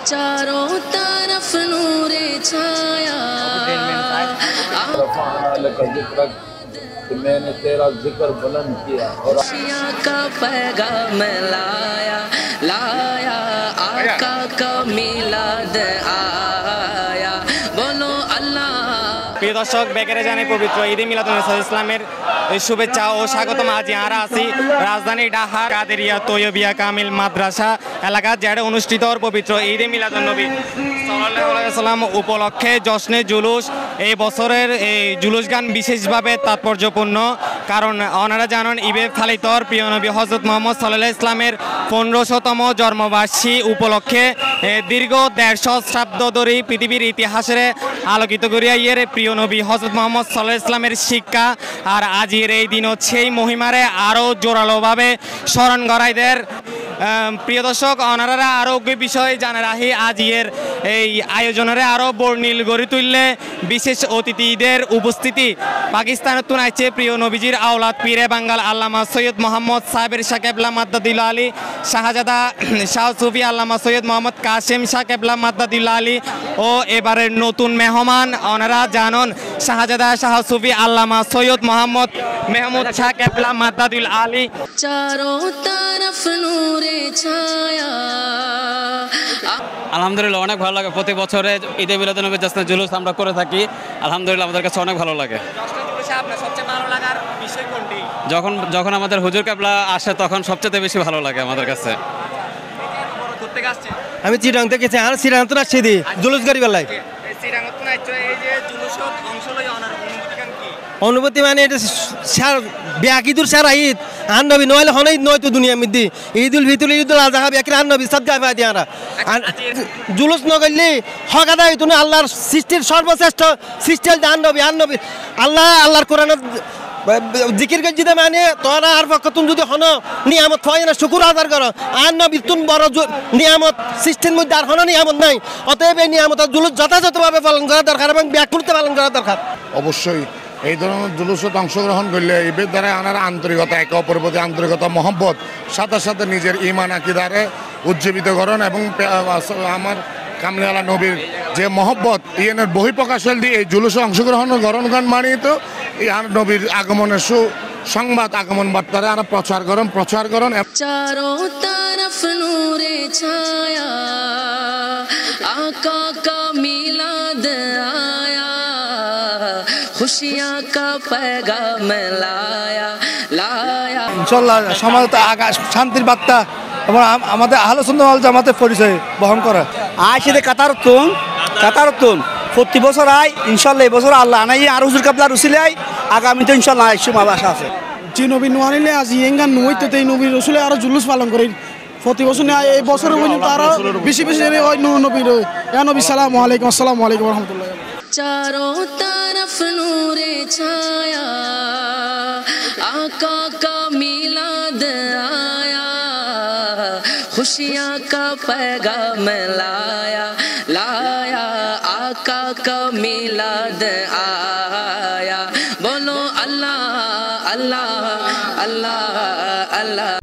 चारों तरफ नूरे छाया मैंने तेरा जिक्र बुलंद किया और खुशियाँ का पैगाम लाया लाया आका का मिलाद आया बोलो अल्लाह। প্রিয় দর্শক, বেকারে জানে পবিত্র ঈদে মিলাদুন্নবী ইসলামের শুভেচ্ছা ও স্বাগতম। আজ আমরা আছি রাজধানী ঢাকার কাদেরিয়া তৈয়বিয়া কামিল মাদ্রাসা এলাকা, যেটা অনুষ্ঠিত পবিত্র ঈদে মিলাদুন্নবী সাল্লাল্লাহু আলাইহি ওয়াসাল্লাম উপলক্ষে জশ্নে জুলুস। এই বছরের এই জুলুস গান বিশেষভাবে তাৎপর্যপূর্ণ, কারণ ওনারা জানেন ঈদে ফালিতর প্রিয় নবী হযরত মুহাম্মদ সাল্লাল্লাহু আলাইহি ইসলামের 1500তম জন্মবার্ষিকী উপলক্ষে দীর্ঘ 150 শতাব্দ ধরে পৃথিবীর ইতিহাসের আলোকিত করিয়া ইয়ের প্রিয় নবী হযরত মুহাম্মদ সাল্লাল্লাহু আলাইহি ইসলামের শিক্ষা। আর আজির এই দিন সেই মহিমারে আরও জোরালোভাবে স্মরণ করাইদের। প্রিয় দর্শক, অনারা আরও বিষয় জানা রাখি আজির এই আয়োজনের আরও বর্ণিল গড়ে তুললে বিশেষ অতিথিদের উপস্থিতি পাকিস্তানের তুনাইছে প্রিয় নবীজির আওলাদ পীরে বাঙ্গাল আল্লামা সৈয়দ মোহাম্মদ সাহেবের শাহ কেবলা মাদ্দাদুল্লাহ আলী শাহজাদা শাহ সুফি আল্লামা সৈয়দ মোহাম্মদ কাসেম শাহ কেবলা মাদ্দাদুল্লাহ আলী ও এবারের নতুন মেহমান ওনারা জানন শাহজাদা শাহ সুফি আল্লামা সৈয়দ মোহাম্মদ মেহমুদ শাহ কেবলা মাদ্দাদুল্লাহ আলী। चारों तरफ नूरे छाया। আলহামদুলিল্লাহ অনেক ভালো লাগে। প্রতি বছরে ঈদে মিলাদুন্নবী জশ্নে জুলুস আমরা করে থাকি। আলহামদুলিল্লাহ আমাদের কাছে অনেক ভালো লাগে। যখন আমাদের হুজুর কেবলা আসে তখন সবচেয়ে বেশি ভালো লাগে আমাদের কাছে। আমি চিরাং থেকে আর চিরাং তো আসছি দি জুলুস গাড়ি বেলায় অনুভূতি মানে এটা ব্যাকিদুর সারা ঈদ আন নবী নইলে হন ঈদ নয় তো দুনিয়া মিদ্দি ঈদুল ফিতর ঈদুল আজহা ব্যাকির আন নবী সাদ গায় দিয়া জুলুস নগরলি হকাদা তুমি আল্লাহর সৃষ্টির সর্বশ্রেষ্ঠ সৃষ্টি আন নবী আল্লাহর কোরআন জিকির গজিদে মানে তোরা আর পক্ষ তুমি যদি হন নিয়ামত হয় না শুকুর আদার করো আর নবী তুমি বড় নিয়ামত সৃষ্টির মধ্যে আর হন নিয়ামত নাই। অতএব এই নিয়ামত জুলুস যথাযথভাবে পালন করা দরকার এবং ব্যাকুলতে পালন করা দরকার। অবশ্যই এই ধরনের জুলুসত অংশগ্রহণ করলে ঈদের দ্বারা আনার আন্তরিকতা, একে অপরের প্রতি আন্তরিকতা, মহব্বত, সাথে সাথে নিজের ঈমান আকিদারে উজ্জীবিত করেন এবং আমার কামলিওয়ালা নবীর যে মহব্বত ইয়েনের বহিঃপ্রকাশ দিয়ে এই জুলুসে অংশগ্রহণ গ্রহণ মানিয়ে তো নবীর আগমনের সংবাদ আগমন বার্তারে আমরা প্রচার করেন। चारों तरफ नूरे छाया आका का मिलाद आया खुशियाँ का पैगाम लाया लाया। ইনশাআল্লাহ সমাজ শান্তির বার্তা এবং আমাদের আহলে সুন্নাত ওয়াল জামাতের পরিচয় বহন করে। আইসে কাতারতুন প্রতি বছর আয় ইনশাআল্লাহ এই বছর আল্লাহ আনাই আর হুজুর কাবলার উসিলে আই আগামীতে ইনশাআল্লাহ আইসু আশা আছে। যে নবী নোয়ানিলে আজ ইয়েঙ্গান নইতে এই নবীর রসুলে আরো জুলুস পালন করে প্রতি বছর এই বছরের পর্যন্ত আরো বেশি ওই নবীর নবী সালামু আলাইকুম আসসালামু আলাইকুম রহমতুল্লাহ। चारों तरफ नूरे छाया आका का मिलाद आया खुशियाँ का पैगाम लाया लाया आका का मिलाद आया बोलो अल्लाह अल्लाह अल्लाह अल्लाह।